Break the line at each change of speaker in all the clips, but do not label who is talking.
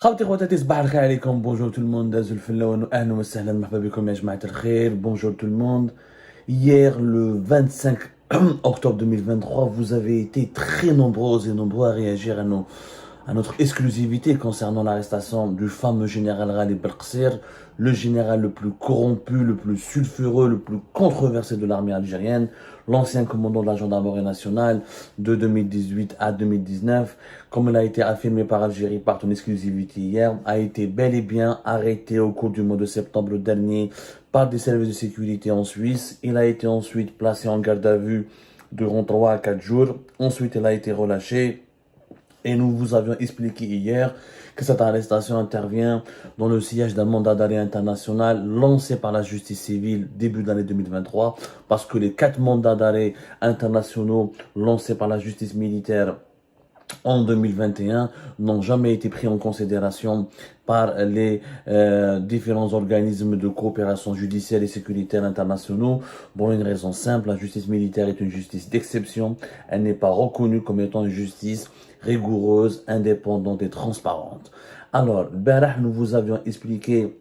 خوتي خواتاتي صباح الخير عليكم. بونجور tout le monde. دازو الفلاون واهلا وسهلا مرحبا بكم يا جماعة الخير. Bonjour tout le monde. Hier, le 25 octobre 2023, vous avez été très nombreux et nombreux à réagir à notre exclusivité concernant l'arrestation du fameux général Ghalib Belqsir, le général le plus corrompu, le plus sulfureux, le plus controversé de l'armée algérienne, l'ancien commandant de la gendarmerie nationale de 2018 à 2019, comme il a été affirmé par Algérie par ton exclusivité hier, a été bel et bien arrêté au cours du mois de septembre dernier par des services de sécurité en Suisse. Il a été ensuite placé en garde à vue durant 3 à 4 jours. Ensuite, il a été relâché. Et nous vous avions expliqué hier que cette arrestation intervient dans le sillage d'un mandat d'arrêt international lancé par la justice civile début d'année 2023, parce que les 4 mandats d'arrêt internationaux lancés par la justice militaire en 2021 n'ont jamais été pris en considération par les différents organismes de coopération judiciaire et sécuritaire internationaux pour une raison simple: la justice militaire est une justice d'exception, elle n'est pas reconnue comme étant une justice rigoureuse, indépendante et transparente. Alors, nous vous avions expliqué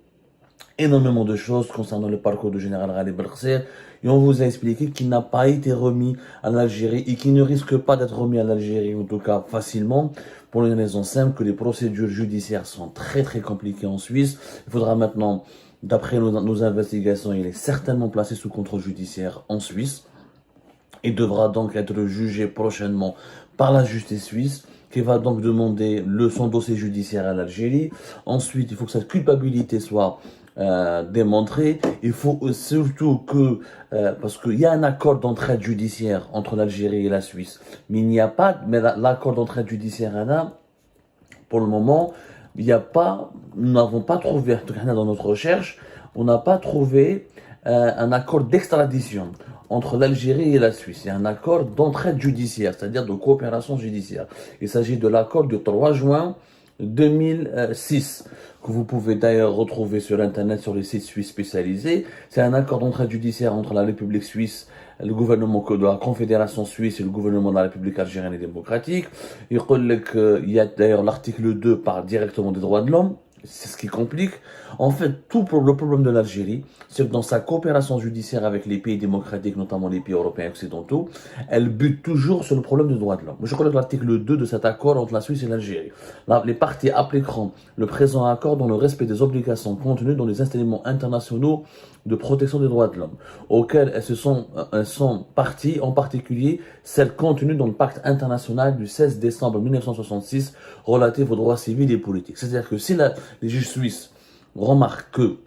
énormément de choses concernant le parcours du général Ghalib Belqsir, et on vous a expliqué qu'il n'a pas été remis à l'Algérie et qu'il ne risque pas d'être remis à l'Algérie, en tout cas facilement, pour une raison simple, que les procédures judiciaires sont très très compliquées en Suisse. Il faudra maintenant, d'après nos investigations, il est certainement placé sous contrôle judiciaire en Suisse et devra donc être jugé prochainement par la justice suisse, qui va donc demander son dossier judiciaire à l'Algérie. Ensuite, il faut que sa culpabilité soit démontrée. Il faut surtout que, parce qu'il y a un accord d'entraide judiciaire entre l'Algérie et la Suisse, mais il n'y a pas, mais l'accord d'entraide judiciaire là, pour le moment, il n'y a pas, nous n'avons pas trouvé, en tout cas dans notre recherche, on n'a pas trouvé un accord d'extradition entre l'Algérie et la Suisse. Il y a un accord d'entraide judiciaire, c'est-à-dire de coopération judiciaire. Il s'agit de l'accord du 3 juin 2006, que vous pouvez d'ailleurs retrouver sur Internet, sur les sites suisses spécialisés. C'est un accord d'entraide judiciaire entre la République suisse, le gouvernement de la Confédération suisse et le gouvernement de la République algérienne et démocratique. Il y a d'ailleurs l'article 2 parle directement des droits de l'homme. C'est ce qui complique. En fait, le problème de l'Algérie, c'est que dans sa coopération judiciaire avec les pays démocratiques, notamment les pays européens occidentaux, elle bute toujours sur le problème des droits de l'homme. Je connais l'article 2 de cet accord entre la Suisse et l'Algérie. Les parties appliqueront le présent accord dans le respect des obligations contenues dans les instruments internationaux de protection des droits de l'homme, auxquels elles sont parties, en particulier celles contenues dans le pacte international du 16 décembre 1966 relatif aux droits civils et politiques. C'est-à-dire que si les juges suisses remarquent que,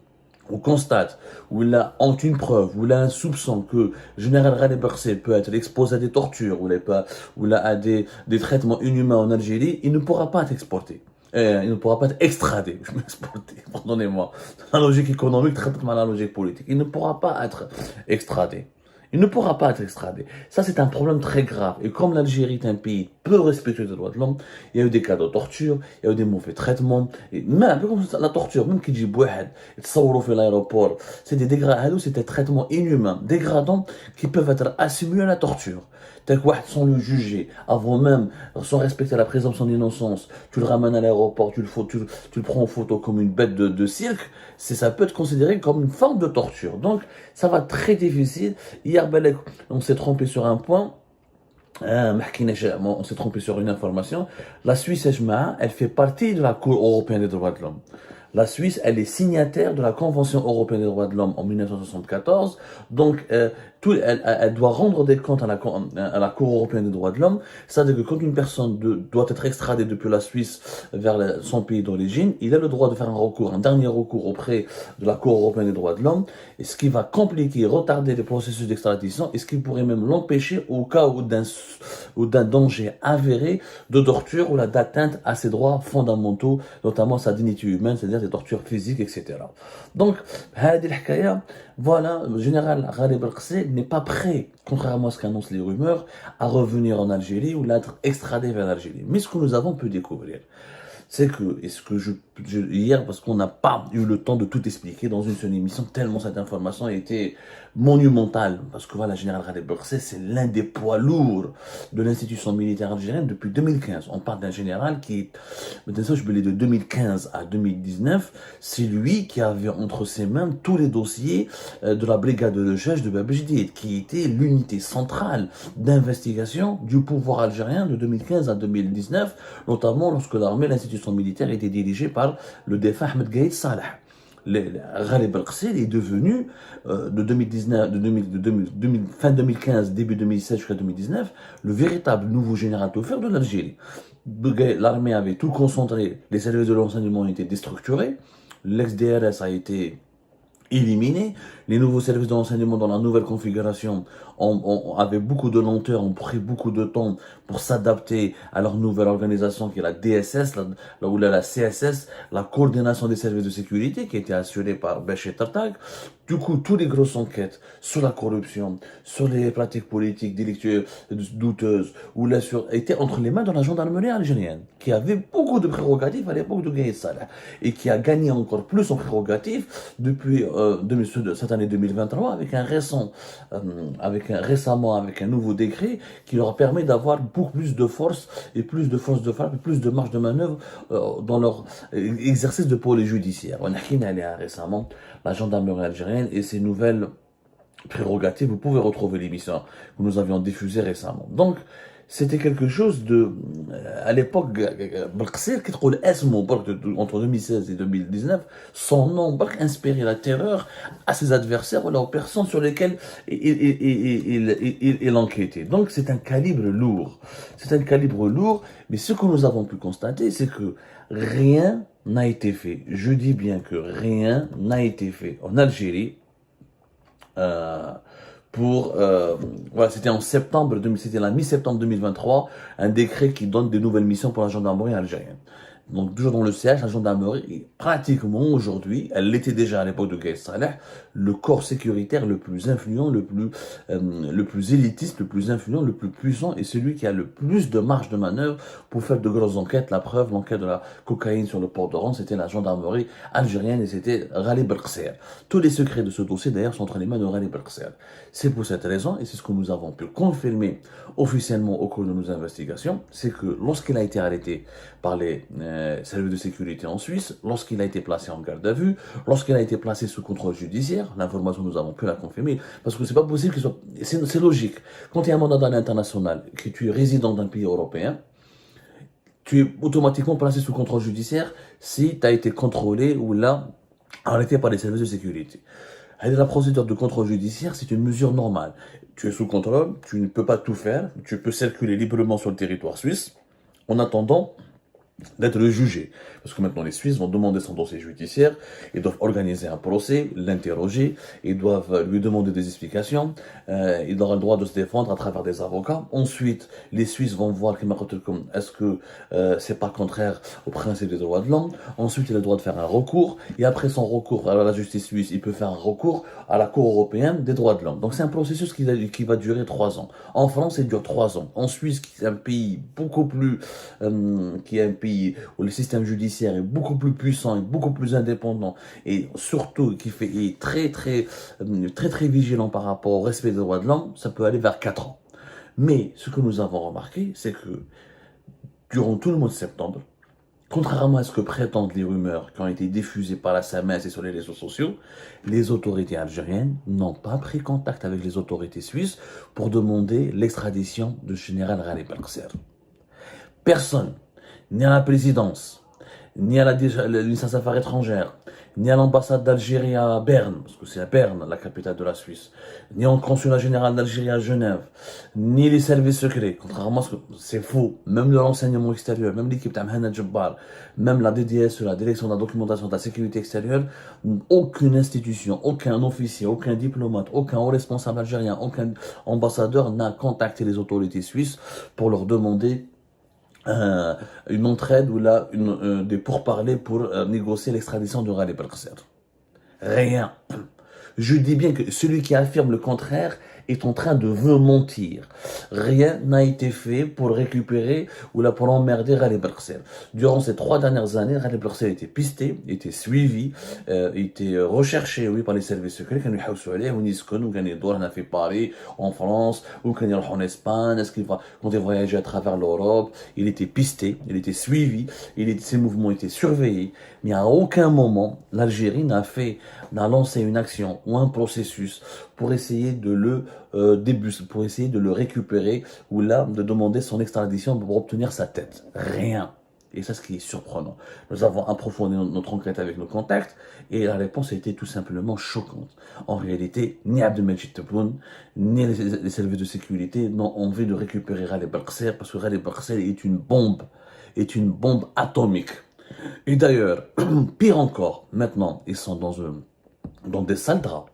ou constatent, ou il a une preuve, ou il a un soupçon que le général Ghalib Belqsir peut être exposé à des tortures, ou il a des traitements inhumains en Algérie, il ne pourra pas être exporté. Il ne pourra pas être extradé, je m'exporter, pardonnez-moi. La logique économique traite mal la logique politique. Il ne pourra pas être extradé. Il ne pourra pas être extradé. Ça, c'est un problème très grave. Et comme l'Algérie est un pays peu respectueux des droits de l'homme, il y a eu des cas de torture, il y a eu des mauvais traitements. Et même la torture, même qui dit bouhad, fait l'aéroport, c'est des dégradants, c'est des traitements inhumains, dégradants, qui peuvent être assimilés à la torture. Tel que sans le juger, avant même, sans respecter la présomption d'innocence, tu le ramènes à l'aéroport, tu le prends en photo comme une bête de cirque, ça peut être considéré comme une forme de torture. Donc, ça va être très difficile. Hier, on s'est trompé sur un point. On s'est trompé sur une information. La Suisse, elle fait partie de la Cour européenne des droits de l'homme. La Suisse, elle est signataire de la Convention européenne des droits de l'homme en 1974. Donc, elle doit rendre des comptes à la Cour européenne des droits de l'homme. C'est-à-dire que quand une personne doit être extradée depuis la Suisse vers son pays d'origine, il a le droit de faire un dernier recours auprès de la Cour européenne des droits de l'homme, et ce qui va compliquer, retarder les processus d'extradition, et ce qui pourrait même l'empêcher au cas où d'un danger avéré de torture ou d'atteinte à ses droits fondamentaux, notamment sa dignité humaine, c'est-à-dire des tortures physiques, etc. Donc, voilà, le général Ghalib Belqsir n'est pas prêt, contrairement à ce qu'annoncent les rumeurs, à revenir en Algérie ou d'être extradé vers l'Algérie. Mais ce que nous avons pu découvrir, c'est que, hier, parce qu'on n'a pas eu le temps de tout expliquer dans une seule émission, tellement cette information a été monumentale, parce que voilà, général Ghalib Berkser, c'est l'un des poids lourds de l'institution militaire algérienne depuis 2015. On parle d'un général qui est, je me de 2015 à 2019, c'est lui qui avait entre ses mains tous les dossiers de la brigade de recherche de Bab Jdeid, qui était l'unité centrale d'investigation du pouvoir algérien de 2015 à 2019, notamment lorsque l'armée, l'institution militaire était dirigée par le défunt Ahmed Gaïd Salah. Ghalib Berkser est devenu, de 2019, fin 2015, début 2016 jusqu'à 2019, le véritable nouveau général Taufer de l'Algérie. L'armée avait tout concentré, les services de renseignement ont été déstructurés, l'ex-DRS a été éliminé, les nouveaux services de renseignement dans la nouvelle configuration avaient beaucoup de lenteur, ont pris beaucoup de temps pour s'adapter à leur nouvelle organisation qui est la DSS, la CSS, la coordination des services de sécurité qui a été assurée par Béchir Tartak. Du coup, toutes les grosses enquêtes sur la corruption, sur les pratiques politiques délictueuses, douteuses, étaient entre les mains de la gendarmerie algérienne, qui avait beaucoup de prérogatives à l'époque de Gaïd Salah, et qui a gagné encore plus en prérogatives depuis cette année 2023 récemment avec un nouveau décret qui leur permet d'avoir beaucoup plus de force et plus de force de frappe et plus de marge de manœuvre dans leur exercice de police judiciaire. On a récemment la gendarmerie algérienne et ses nouvelles prérogatives. Vous pouvez retrouver l'émission que nous avions diffusée récemment. Donc, c'était quelque chose de, à l'époque, Berkser, qui trouve entre 2016 et 2019, son nom, inspirait la terreur à ses adversaires ou aux personnes sur lesquelles il enquêtait. Donc, c'est un calibre lourd. C'est un calibre lourd, mais ce que nous avons pu constater, c'est que rien n'a été fait. Je dis bien que rien n'a été fait en Algérie, voilà, c'était en septembre, c'était la mi-septembre 2023, un décret qui donne des nouvelles missions pour la gendarmerie algérienne. Donc, toujours dans le CH, la gendarmerie, pratiquement aujourd'hui, elle l'était déjà à l'époque de Gaïd Salah, le corps sécuritaire le plus influent, le plus élitiste, le plus influent, le plus puissant, et celui qui a le plus de marge de manœuvre pour faire de grosses enquêtes. La preuve, l'enquête de la cocaïne sur le port d'Oran, c'était la gendarmerie algérienne et c'était Ghalib Berkser. Tous les secrets de ce dossier, d'ailleurs, sont entre les mains de Ghalib Berkser. C'est pour cette raison, et c'est ce que nous avons pu confirmer officiellement au cours de nos investigations, c'est que lorsqu'il a été arrêté par les services de sécurité en Suisse, lorsqu'il a été placé en garde à vue, lorsqu'il a été placé sous contrôle judiciaire, l'information nous avons pu la confirmer, parce que c'est pas possible qu'il soit, c'est logique. Quand il y a un mandat d'arrêt international, que tu es résident d'un pays européen, tu es automatiquement placé sous contrôle judiciaire si tu as été contrôlé ou là, arrêté par les services de sécurité. La procédure de contrôle judiciaire, c'est une mesure normale. Tu es sous contrôle, tu ne peux pas tout faire, tu peux circuler librement sur le territoire suisse, en attendant d'être jugé. Parce que maintenant, les Suisses vont demander son dossier judiciaire, ils doivent organiser un procès, l'interroger, ils doivent lui demander des explications, il aura le droit de se défendre à travers des avocats. Ensuite, les Suisses vont voir est-ce que c'est pas contraire au principe des droits de l'homme. Ensuite, il a le droit de faire un recours, et après son recours à la justice suisse, il peut faire un recours à la Cour européenne des droits de l'homme. Donc c'est un processus qui va durer 3 ans. En France, il dure 3 ans. En Suisse, qui est un pays beaucoup plus, qui est un pays où le système judiciaire est beaucoup plus puissant et beaucoup plus indépendant et surtout qui est très vigilant par rapport au respect des droits de l'homme, ça peut aller vers 4 ans. Mais ce que nous avons remarqué, c'est que durant tout le mois de septembre, contrairement à ce que prétendent les rumeurs qui ont été diffusées par la SAMES et sur les réseaux sociaux, les autorités algériennes n'ont pas pris contact avec les autorités suisses pour demander l'extradition du général Ghalib Berkser. Personne, ni à la présidence, ni à l'administration des affaires étrangères, ni à l'ambassade d'Algérie à Berne, parce que c'est à Berne, la capitale de la Suisse, ni au consulat général d'Algérie à Genève, ni les services secrets, contrairement à ce que c'est faux, même le renseignement extérieur, même l'équipe d'Amhana Djebbar, même la DDS, la direction de la documentation de la sécurité extérieure, aucune institution, aucun officier, aucun diplomate, aucun haut responsable algérien, aucun ambassadeur n'a contacté les autorités suisses pour leur demander une entraide ou là des pourparlers pour négocier l'extradition de Ghalib Berkser. Rien. Je dis bien que celui qui affirme le contraire est en train de vous mentir. Rien n'a été fait pour récupérer ou là pour emmerder Ghali Belkacem. Durant ces 3 dernières années, Ghali Belkacem était pisté, était suivi, était recherché oui, par les services secrets. Quand ils sont allés, on a fait Paris, en France, ou quand ils en Espagne, est-ce qu'il va, quand il voyageait à travers l'Europe, il était pisté, il était suivi, ses mouvements étaient surveillés, mais à aucun moment, l'Algérie n'a lancé une action ou un processus pour essayer de le pour essayer de le récupérer ou là, de demander son extradition pour obtenir sa tête. Rien. Et ça, ce qui est surprenant. Nous avons approfondi notre enquête avec nos contacts et la réponse a été tout simplement choquante. En réalité, ni Abdelmajid Tebboune, ni les services de sécurité n'ont envie de récupérer Ghali Belkacem parce que Ghali Belkacem est une bombe atomique. Et d'ailleurs, pire encore, maintenant, ils sont dans des sales draps.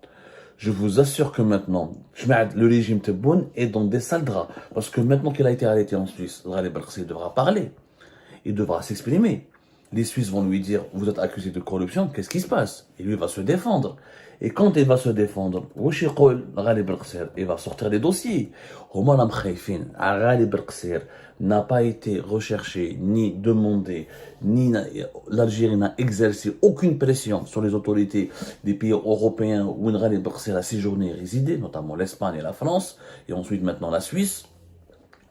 Je vous assure que maintenant, le régime Tebboune est dans des sales draps. Parce que maintenant qu'il a été arrêté en Suisse, Ghali Belkacem devra parler. Il devra s'exprimer. Les Suisses vont lui dire, vous êtes accusé de corruption, qu'est-ce qui se passe? Et lui va se défendre. Et quand il va se défendre, il va sortir des dossiers. Ghali Belkacem n'a pas été recherché, ni demandé, l'Algérie n'a exercé aucune pression sur les autorités des pays européens où Ghali Belkacem a séjourné et résidé, notamment l'Espagne et la France, et ensuite maintenant la Suisse.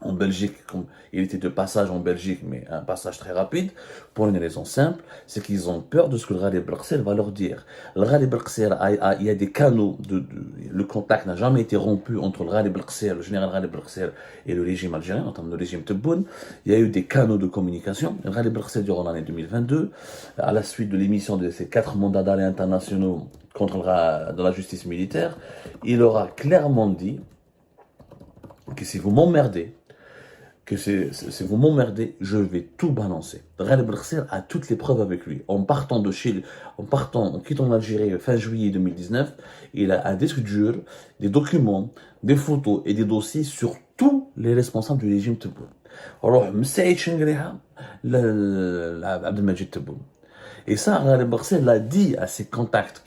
En Belgique, il était de passage en Belgique, mais un passage très rapide, pour une raison simple, c'est qu'ils ont peur de ce que le Ghali Belkacem va leur dire. Le Ghali Belkacem, il y a des canaux, le contact n'a jamais été rompu entre le Ghali Belkacem, le général Ghali Belkacem et le régime algérien, notamment le régime Tebboune. Il y a eu des canaux de communication. Le Ghali Belkacem, durant l'année 2022, à la suite de l'émission de ces 4 mandats d'arrêt internationaux contre de la justice militaire, il aura clairement dit que si vous m'emmerdez, si vous m'emmerdez, je vais tout balancer. Ghali Belkacem a toutes les preuves avec lui. En quittant l'Algérie fin juillet 2019, il a un disque dur, des documents, des photos et des dossiers sur tous les responsables du régime Tebboune. Alors, Saïd Chengriha, Abdelmajid Tebboune. Et ça, Ghali Belkacem l'a dit à ses contacts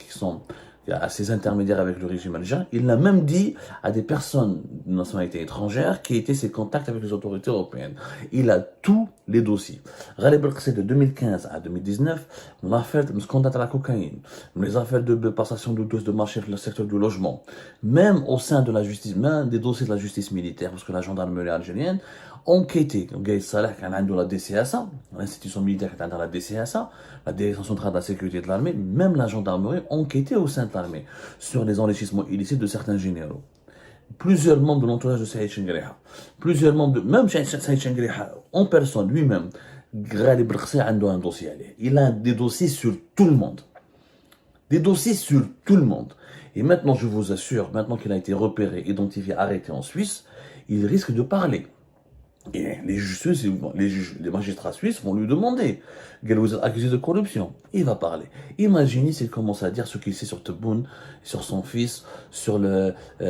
à ses intermédiaires avec le régime algérien. Il l'a même dit à des personnes de nationalité étrangère qui étaient ses contacts avec les autorités européennes. Il a tous les dossiers. Ghali Belkacem de 2015 à 2019, l'affaire de scandale à la cocaïne, les affaires de passation de doses de marché dans le secteur du logement, même au sein de la justice, même des dossiers de la justice militaire, parce que la gendarmerie algérienne enquêté. Gaïd Salah qui a la DCSA, l'institution militaire qui a la DCSA, la Direction centrale de la sécurité de l'armée, même la gendarmerie enquêté au sein de l'armée sur les enrichissements illicites de certains généraux. Plusieurs membres de l'entourage de Saïd Chengriha, plusieurs membres même Saïd Chengriha en personne lui-même, Ghali Belkacem a un dossier. Il a des dossiers sur tout le monde. Des dossiers sur tout le monde. Et maintenant, je vous assure, maintenant qu'il a été repéré, identifié, arrêté en Suisse, il risque de parler. Et les magistrats suisses vont lui demander, vous êtes accusé de corruption. Il va parler. Imaginez s'il commence à dire ce qu'il sait sur Tebboune, sur son fils, sur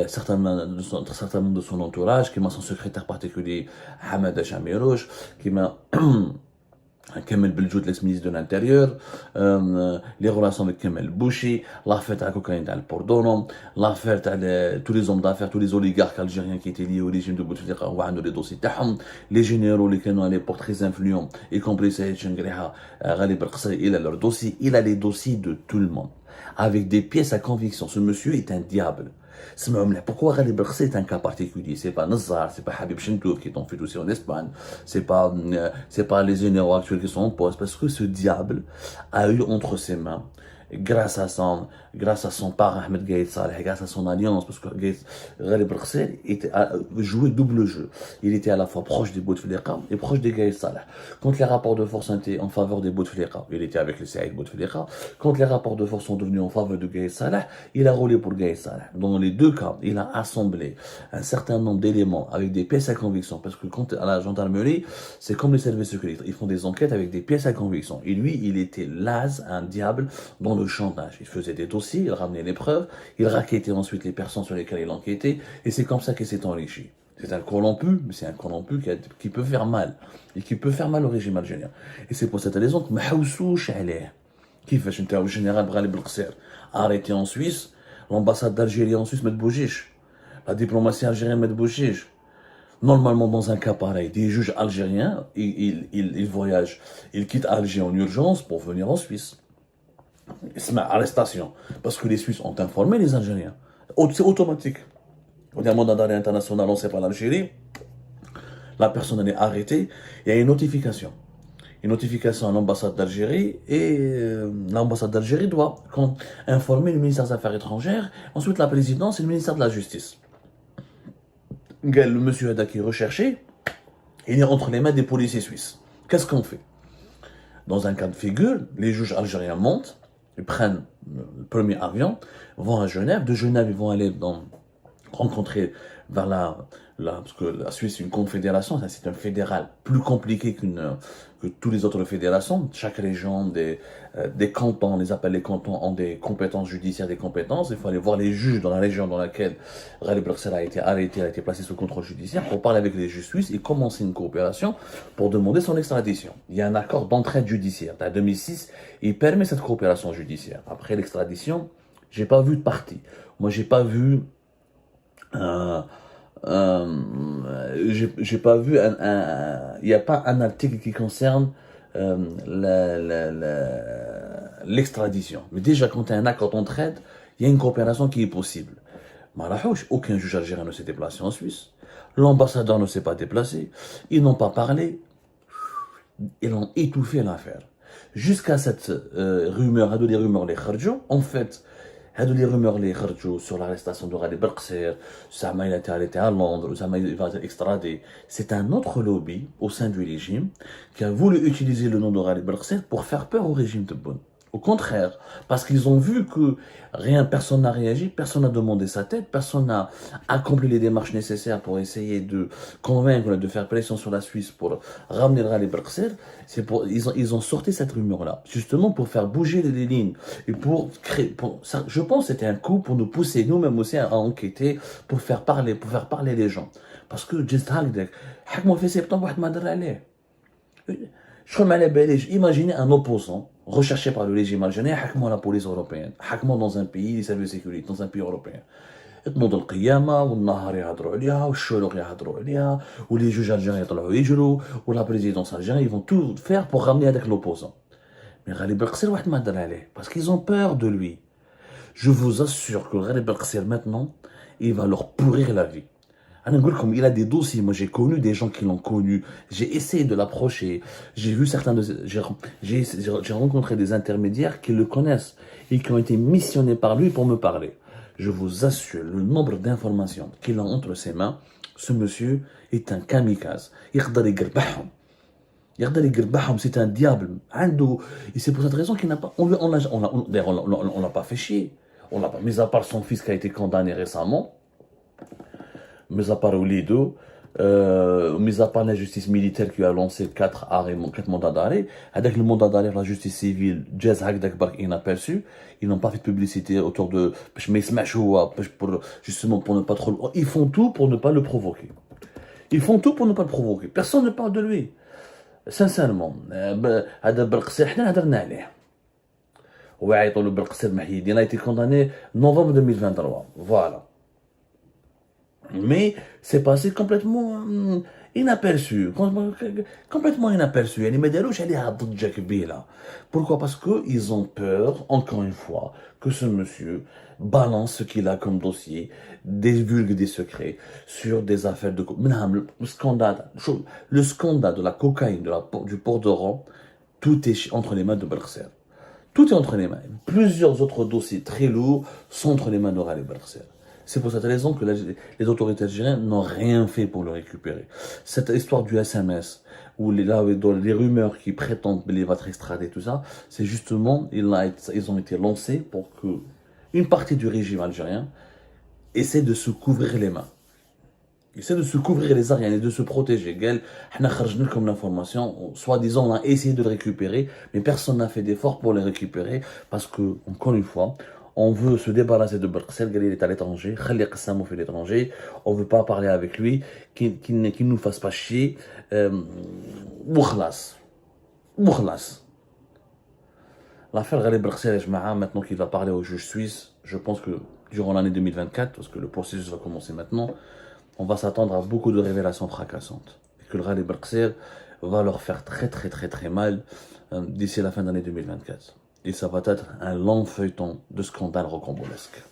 certains membres de son entourage, qui m'a son secrétaire particulier, Hamad Chamirouche, qui m'a Kamel Beljoud, l'ex-ministre de l'Intérieur, les relations avec Kamel Bouchi, l'affaire de la cocaïne dans le Pordono, l'affaire de tous les hommes d'affaires, tous les oligarques algériens qui étaient liés au régime de Bouteflika, les dossiers تاعهم, les généraux qui étaient à l'époque très influents, y compris Saïd Chengriha, Ghali Belkacem, il a leurs dossiers, il a les dossiers de tout le monde, avec des pièces à conviction. Ce monsieur est un diable. Pourquoi Ghali Belkacem est un cas particulier? C'est pas Nazar, c'est pas Habib Chentouf qui est en fait aussi en Espagne, c'est pas les généraux actuels qui sont en poste, parce que ce diable a eu entre ses mains, grâce à son parrain Ahmed Gaïd Saleh, grâce à son alliance, parce que Ghali Belkacem jouait double jeu. Il était à la fois proche des Bouteflika et proche des Gaïd Saleh. Quand les rapports de force étaient en faveur des Bouteflika, il était avec les Saïd Bouteflika. Quand les rapports de force sont devenus en faveur de Gaïd Saleh, il a roulé pour Gaïd Saleh. Dans les deux cas, il a assemblé un certain nombre d'éléments avec des pièces à conviction, parce que quand à la gendarmerie, c'est comme les services secrets, ils font des enquêtes avec des pièces à conviction. Et lui, il était un diable dans le chantage. Il faisait des dossiers, il ramenait les preuves, il raquettait ensuite les personnes sur lesquelles il enquêtait, et c'est comme ça qu'il s'est enrichi. C'est un corrompu, mais c'est un corrompu qui peut faire mal, et qui peut faire mal au régime algérien. Et c'est pour cette raison que Mahoussouch Aleh, qui fait le général Ghali Belkacem, arrêté en Suisse, l'ambassade d'Algérie en Suisse met Bougiche. La diplomatie algérienne met bouchiche. Normalement, dans un cas pareil, des juges algériens, ils voyagent, ils quittent Alger en urgence pour venir en Suisse. C'est une arrestation. Parce que les Suisses ont informé les Algériens. C'est automatique. On a un mandat d'arrêt international lancé par l'Algérie. La personne elle est arrêtée. Il y a une notification. Une notification à l'ambassade d'Algérie. Et l'ambassade d'Algérie doit informer le ministère des Affaires étrangères. Ensuite, la présidence et le ministère de la Justice. Le monsieur Hada qui est recherché, il est entre les mains des policiers suisses. Qu'est-ce qu'on fait? Dans un cas de figure, les juges algériens montent, ils prennent le premier avion, vont à Genève. De Genève, ils vont aller rencontrer vers parce que la Suisse est une confédération, c'est un fédéral plus compliqué que toutes les autres fédérations. Chaque région, des cantons, on les appelle les cantons, ont des compétences judiciaires, des compétences. Il faut aller voir les juges dans la région dans laquelle Ghalib Brexel a été arrêté, a été placé sous contrôle judiciaire pour parler avec les juges suisses et commencer une coopération pour demander son extradition. Il y a un accord d'entraide judiciaire. En 2006, il permet cette coopération judiciaire. Après l'extradition, j'ai pas vu de partie. Moi, j'ai pas vu j'ai pas vu il n'y a pas un article qui concerne l'extradition. Mais déjà, quand il y a un accord d'entraide, il y a une coopération qui est possible. Malahouch, aucun juge algérien ne s'est déplacé en Suisse. L'ambassadeur ne s'est pas déplacé. Ils n'ont pas parlé. Ils ont étouffé l'affaire. Jusqu'à cette rumeur, les rumeurs, les kharjo, en fait, les rumeurs les kharjo sur l'arrestation de Ghalib Brexer, Zama il a été arrêté à Londres, Zama il va être extradé. C'est un autre lobby au sein du régime qui a voulu utiliser le nom de Ghalib Brexer pour faire peur au régime de Bonn. Au contraire, parce qu'ils ont vu que personne n'a réagi, personne n'a demandé sa tête, personne n'a accompli les démarches nécessaires pour essayer de convaincre, de faire pression sur la Suisse pour ramener Ghalib Brexer. Ils ont sorti cette rumeur-là, justement pour faire bouger les lignes et pour créer. Je pense que c'était un coup pour nous pousser nous-mêmes aussi à enquêter, pour faire parler les gens. Parce que juste moi fait septembre, imaginez un opposant recherché par le régime algérien, حكموا la police européenne, حكموا dans un pays, les services de sécurité, dans un pays européen. تنوض القيامة والنهار يهضروا عليها والشروق يهضروا عليها ولي جوج algériens يطلعوا يجروا ولا présidence algérienne, ils vont tout faire pour ramener avec l'opposant. Mais Ghalib Brexel واحد ما هضر عليه parce qu'ils ont peur de lui. Je vous assure que Ghalib Brexel maintenant, il va leur pourrir la vie. Il a des dossiers, moi j'ai connu des gens qui l'ont connu, j'ai essayé de l'approcher, j'ai vu j'ai rencontré des intermédiaires qui le connaissent et qui ont été missionnés par lui pour me parler. Je vous assure, le nombre d'informations qu'il a entre ses mains, ce monsieur est un kamikaze. C'est un diable. Et c'est pour cette raison qu'il n'a pas, on l'a pas fait chier. On l'a pas, mis à part son fils qui a été condamné récemment, mis à part Oulido, mis à part la justice militaire qui a lancé 4 mandats d'arrêt, avec le mandat d'arrêt de la justice civile, Jazz Hagdak Bark inaperçu, ils n'ont pas fait de publicité autour de, justement pour ne pas trop, ils font tout pour ne pas le provoquer. Ils font tout pour ne pas le provoquer. Personne ne parle de lui. Sincèrement, هذا برقصير حنا هضرنا عليه. وعيطوا له برقصير محيدين. Il a été condamné novembre 2023. Voilà. Mais c'est passé complètement inaperçu. Complètement inaperçu. يعني ما داروش عليها ضجة كبيرة. Pourquoi? Parce qu'ils ont peur, encore une fois, que ce monsieur balance ce qu'il a comme dossier, divulgue des secrets sur des affaires de... Le scandale de la cocaïne, du port d'Oran, tout est entre les mains de Brexer. Tout est entre les mains. Plusieurs autres dossiers très lourds sont entre les mains de Ghalib Brexer. C'est pour cette raison que les autorités algériennes n'ont rien fait pour le récupérer. Cette histoire du SMS, où les rumeurs qui prétendent qu'il va être extradé, tout ça, c'est justement, ils ont été lancés pour que une partie du régime algérien essaie de se couvrir les mains. Essaie de se couvrir les arrières et de se protéger. Comme l'information, soi-disant, on a essayé de le récupérer, mais personne n'a fait d'effort pour le récupérer parce que, encore une fois, on veut se débarrasser de Brexel, il est à l'étranger, Khalil Qassam fait l'étranger, on veut pas parler avec lui, qu'il nous fasse pas chier. Boukhlas. L'affaire Ghalib Brexel, maintenant qu'il va parler au juge suisse, je pense que durant l'année 2024, parce que le processus va commencer maintenant, on va s'attendre à beaucoup de révélations fracassantes. Et que le Ghalib al-Qasir va leur faire très très très très mal d'ici la fin d'année 2024. Et ça va être un long feuilleton de scandales rocambolesques.